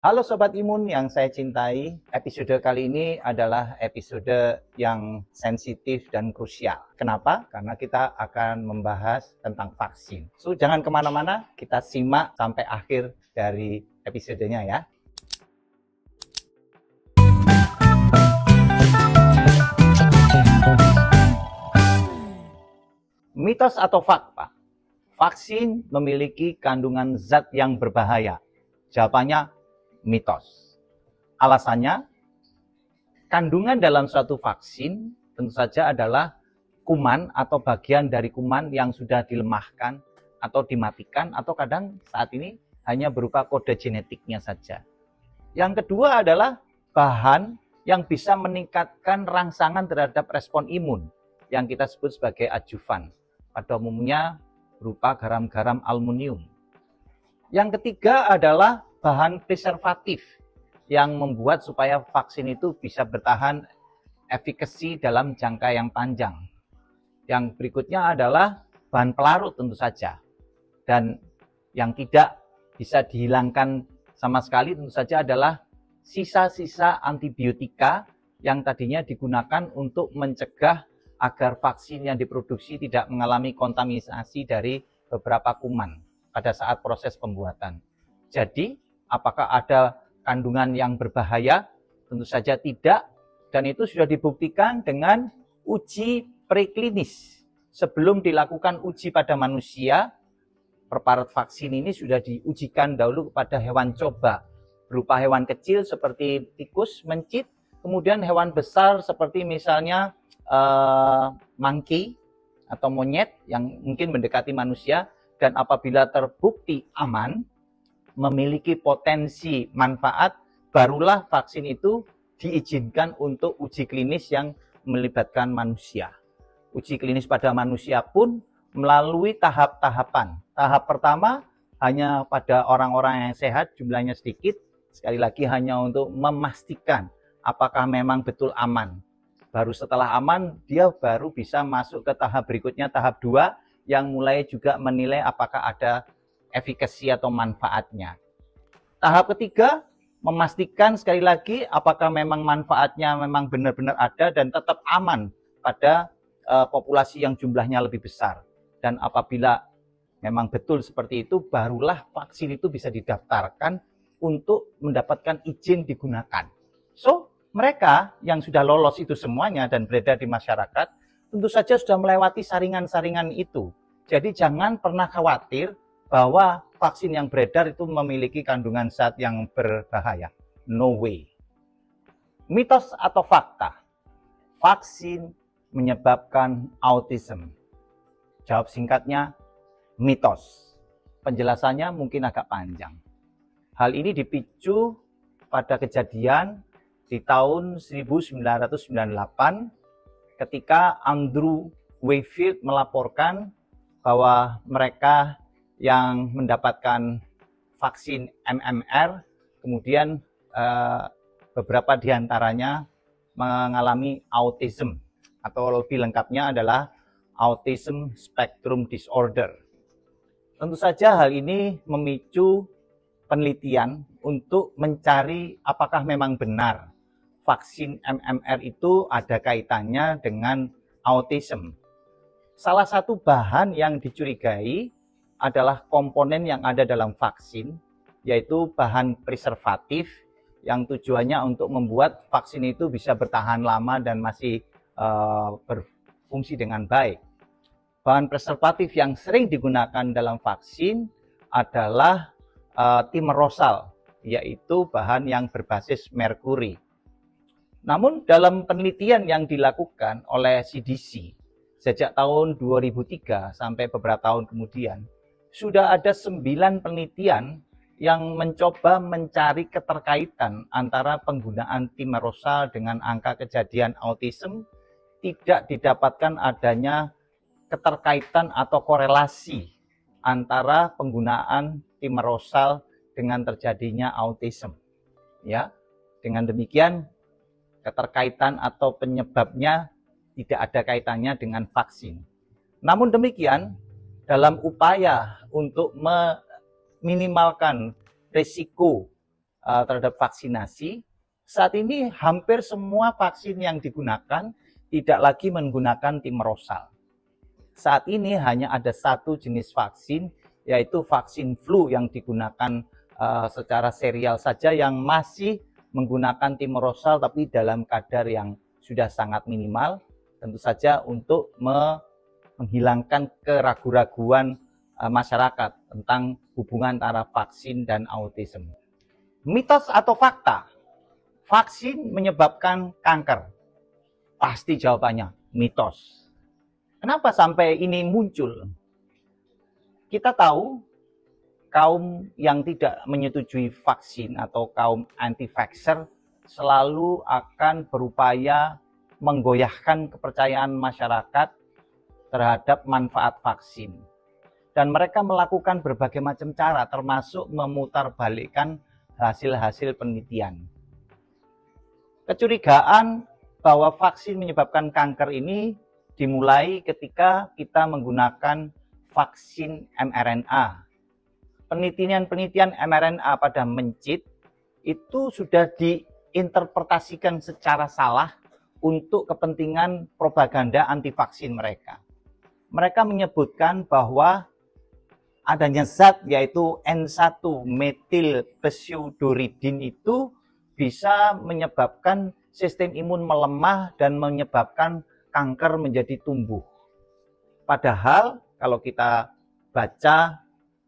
Halo Sobat Imun yang saya cintai, episode kali ini adalah episode yang sensitif dan krusial. Kenapa? Karena kita akan membahas tentang vaksin. So, jangan kemana-mana, kita simak sampai akhir dari episodenya ya. Mitos atau fakta? Vaksin memiliki kandungan zat yang berbahaya. Jawabannya mitos. Alasannya, kandungan dalam suatu vaksin tentu saja adalah kuman atau bagian dari kuman yang sudah dilemahkan atau dimatikan atau kadang saat ini hanya berupa kode genetiknya saja. Yang kedua adalah bahan yang bisa meningkatkan rangsangan terhadap respon imun yang kita sebut sebagai adjuvan. Pada umumnya berupa garam-garam aluminium. Yang ketiga adalah bahan preservatif yang membuat supaya vaksin itu bisa bertahan efikasi dalam jangka yang panjang. Yang berikutnya adalah bahan pelarut tentu saja. Dan yang tidak bisa dihilangkan sama sekali tentu saja adalah sisa-sisa antibiotika yang tadinya digunakan untuk mencegah agar vaksin yang diproduksi tidak mengalami kontaminasi dari beberapa kuman pada saat proses pembuatan. Jadi, apakah ada kandungan yang berbahaya? Tentu saja tidak, dan itu sudah dibuktikan dengan uji preklinis. Sebelum dilakukan uji pada manusia, preparat vaksin ini sudah diujikan dahulu kepada hewan coba, berupa hewan kecil seperti tikus, mencit, kemudian hewan besar seperti misalnya monkey atau monyet yang mungkin mendekati manusia, dan apabila terbukti aman, memiliki potensi manfaat, barulah vaksin itu diizinkan untuk uji klinis yang melibatkan manusia. Uji klinis pada manusia pun melalui tahap-tahapan. Tahap pertama hanya pada orang-orang yang sehat, jumlahnya sedikit, sekali lagi hanya untuk memastikan apakah memang betul aman. Baru setelah aman, dia baru bisa masuk ke tahap berikutnya, tahap 2, yang mulai juga menilai apakah ada efikasi atau manfaatnya. Tahap ketiga, memastikan sekali lagi apakah memang manfaatnya memang benar-benar ada dan tetap aman pada populasi yang jumlahnya lebih besar. Dan apabila memang betul seperti itu, barulah vaksin itu bisa didaftarkan untuk mendapatkan izin digunakan. So, mereka yang sudah lolos itu semuanya dan beredar di masyarakat, tentu saja sudah melewati saringan-saringan itu. Jadi jangan pernah khawatir bahwa vaksin yang beredar itu memiliki kandungan zat yang berbahaya. No way. Mitos atau fakta? Vaksin menyebabkan autism. Jawab singkatnya, mitos. Penjelasannya mungkin agak panjang. Hal ini dipicu pada kejadian di tahun 1998 ketika Andrew Wakefield melaporkan bahwa mereka yang mendapatkan vaksin MMR, kemudian beberapa diantaranya mengalami autism, atau lebih lengkapnya adalah autism spectrum disorder. Tentu saja hal ini memicu penelitian untuk mencari apakah memang benar vaksin MMR itu ada kaitannya dengan autism. Salah satu bahan yang dicurigai adalah komponen yang ada dalam vaksin, yaitu bahan preservatif yang tujuannya untuk membuat vaksin itu bisa bertahan lama dan masih berfungsi dengan baik. Bahan preservatif yang sering digunakan dalam vaksin adalah timerosal, yaitu bahan yang berbasis merkuri. Namun dalam penelitian yang dilakukan oleh CDC sejak tahun 2003 sampai beberapa tahun kemudian, sudah ada 9 penelitian yang mencoba mencari keterkaitan antara penggunaan timerosal dengan angka kejadian autism. Tidak didapatkan adanya keterkaitan atau korelasi antara penggunaan timerosal dengan terjadinya autism. Ya, dengan demikian keterkaitan atau penyebabnya tidak ada kaitannya dengan vaksin. Namun demikian, dalam upaya untuk meminimalkan risiko terhadap vaksinasi, saat ini hampir semua vaksin yang digunakan tidak lagi menggunakan timerosal. Saat ini hanya ada satu jenis vaksin, yaitu vaksin flu yang digunakan secara serial saja yang masih menggunakan timerosal tapi dalam kadar yang sudah sangat minimal, tentu saja untuk menghilangkan keraguan-raguan masyarakat tentang hubungan antara vaksin dan autism. Mitos atau fakta? Vaksin menyebabkan kanker? Pasti jawabannya mitos. Kenapa sampai ini muncul? Kita tahu kaum yang tidak menyetujui vaksin atau kaum anti-vaxxer selalu akan berupaya menggoyahkan kepercayaan masyarakat terhadap manfaat vaksin. Dan mereka melakukan berbagai macam cara, termasuk memutarbalikkan hasil-hasil penelitian. Kecurigaan bahwa vaksin menyebabkan kanker ini dimulai ketika kita menggunakan vaksin mRNA. Penelitian-penelitian mRNA pada mencit itu sudah diinterpretasikan secara salah untuk kepentingan propaganda anti vaksin mereka. Mereka menyebutkan bahwa adanya zat yaitu N1-metil pseudoridin itu bisa menyebabkan sistem imun melemah dan menyebabkan kanker menjadi tumbuh. Padahal kalau kita baca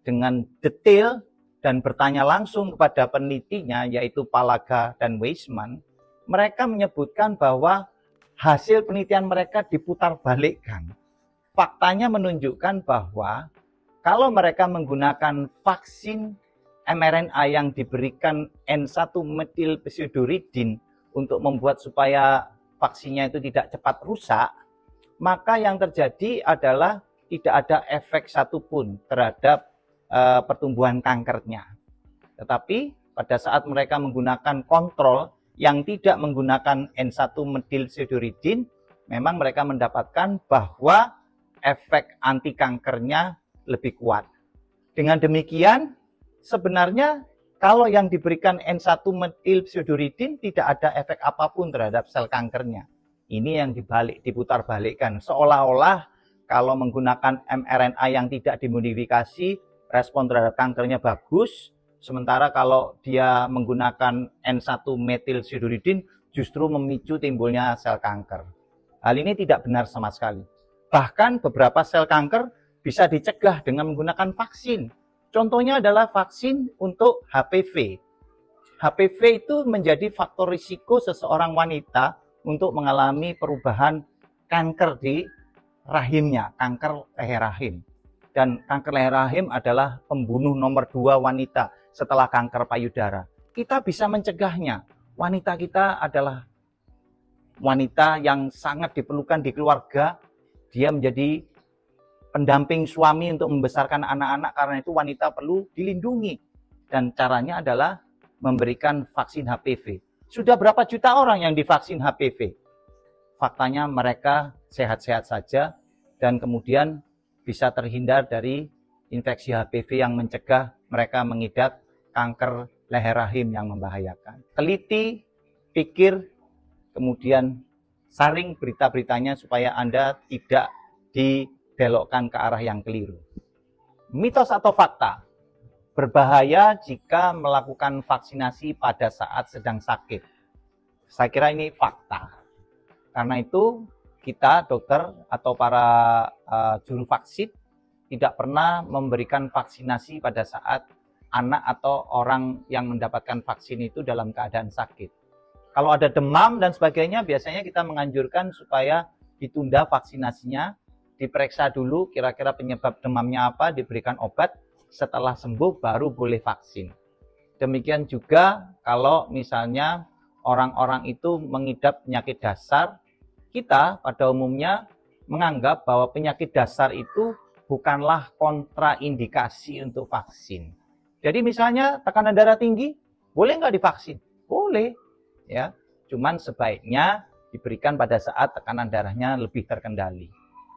dengan detail dan bertanya langsung kepada penelitinya yaitu Palaga dan Weissman, mereka menyebutkan bahwa hasil penelitian mereka diputarbalikkan. Faktanya menunjukkan bahwa kalau mereka menggunakan vaksin mRNA yang diberikan N1-metil pseudoridin untuk membuat supaya vaksinnya itu tidak cepat rusak, maka yang terjadi adalah tidak ada efek satupun terhadap pertumbuhan kankernya. Tetapi pada saat mereka menggunakan kontrol yang tidak menggunakan N1-metil pseudoridin, memang mereka mendapatkan bahwa efek anti kankernya lebih kuat. Dengan demikian, sebenarnya kalau yang diberikan N1-metil pseudoridin tidak ada efek apapun terhadap sel kankernya. Ini yang diputarbalikkan. Seolah-olah kalau menggunakan mRNA yang tidak dimodifikasi, respon terhadap kankernya bagus. Sementara kalau dia menggunakan N1-metil pseudoridin, justru memicu timbulnya sel kanker. Hal ini tidak benar sama sekali. Bahkan beberapa sel kanker bisa dicegah dengan menggunakan vaksin. Contohnya adalah vaksin untuk HPV. HPV itu menjadi faktor risiko seseorang wanita untuk mengalami perubahan kanker di rahimnya, kanker leher rahim. Dan kanker leher rahim adalah pembunuh nomor 2 wanita setelah kanker payudara. Kita bisa mencegahnya. Wanita kita adalah wanita yang sangat diperlukan di keluarga. Dia menjadi pendamping suami untuk membesarkan anak-anak, karena itu wanita perlu dilindungi. Dan caranya adalah memberikan vaksin HPV. Sudah berapa juta orang yang divaksin HPV? Faktanya mereka sehat-sehat saja dan kemudian bisa terhindar dari infeksi HPV yang mencegah mereka mengidap kanker leher rahim yang membahayakan. Teliti, pikir, kemudian saring berita-beritanya supaya Anda tidak dibelokkan ke arah yang keliru. Mitos atau fakta? Berbahaya jika melakukan vaksinasi pada saat sedang sakit. Saya kira ini fakta. Karena itu kita dokter atau para juru vaksin tidak pernah memberikan vaksinasi pada saat anak atau orang yang mendapatkan vaksin itu dalam keadaan sakit. Kalau ada demam dan sebagainya, biasanya kita menganjurkan supaya ditunda vaksinasinya, diperiksa dulu kira-kira penyebab demamnya apa, diberikan obat, setelah sembuh baru boleh vaksin. Demikian juga kalau misalnya orang-orang itu mengidap penyakit dasar, kita pada umumnya menganggap bahwa penyakit dasar itu bukanlah kontraindikasi untuk vaksin. Jadi misalnya tekanan darah tinggi, boleh nggak divaksin? Boleh. Ya, cuman sebaiknya diberikan pada saat tekanan darahnya lebih terkendali.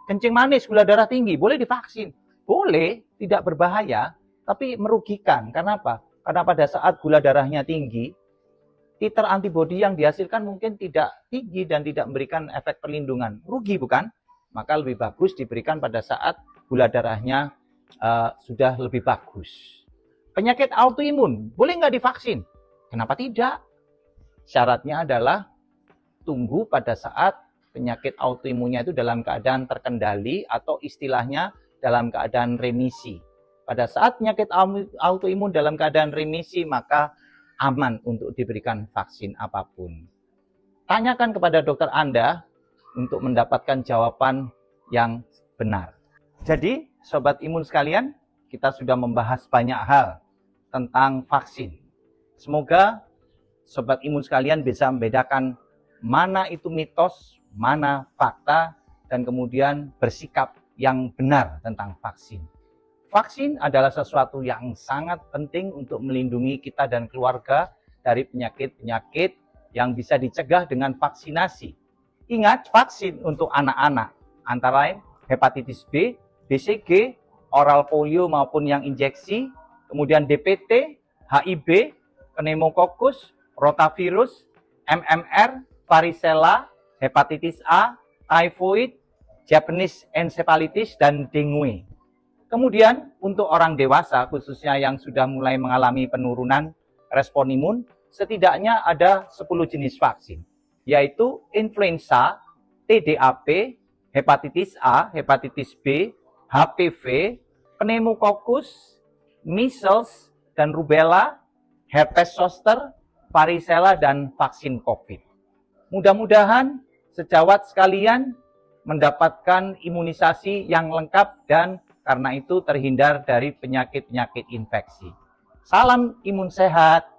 Kencing manis, gula darah tinggi, boleh divaksin? Boleh, tidak berbahaya, tapi merugikan. Karena apa? Karena pada saat gula darahnya tinggi, titer antibodi yang dihasilkan mungkin tidak tinggi dan tidak memberikan efek perlindungan. Rugi bukan? Maka lebih bagus diberikan pada saat gula darahnya sudah lebih bagus. Penyakit autoimun, boleh nggak divaksin? Kenapa tidak? Syaratnya adalah tunggu pada saat penyakit autoimunnya itu dalam keadaan terkendali atau istilahnya dalam keadaan remisi. Pada saat penyakit autoimun dalam keadaan remisi, maka aman untuk diberikan vaksin apapun. Tanyakan kepada dokter Anda untuk mendapatkan jawaban yang benar. Jadi, sobat imun sekalian, kita sudah membahas banyak hal tentang vaksin. Semoga sobat imun sekalian bisa membedakan mana itu mitos, mana fakta, dan kemudian bersikap yang benar tentang vaksin. Vaksin adalah sesuatu yang sangat penting untuk melindungi kita dan keluarga dari penyakit-penyakit yang bisa dicegah dengan vaksinasi. Ingat, vaksin untuk anak-anak, antara lain hepatitis B, BCG, oral polio maupun yang injeksi, kemudian DPT, HIV, pneumokokus, rotavirus, MMR, varicella, hepatitis A, typhoid, Japanese encephalitis, dan dengue. Kemudian untuk orang dewasa, khususnya yang sudah mulai mengalami penurunan respon imun, setidaknya ada 10 jenis vaksin, yaitu influenza, TDAP, hepatitis A, hepatitis B, HPV, pneumokokus, measles dan rubella, herpes zoster, varicella, dan vaksin COVID. Mudah-mudahan sejawat sekalian mendapatkan imunisasi yang lengkap dan karena itu terhindar dari penyakit-penyakit infeksi. Salam imun sehat.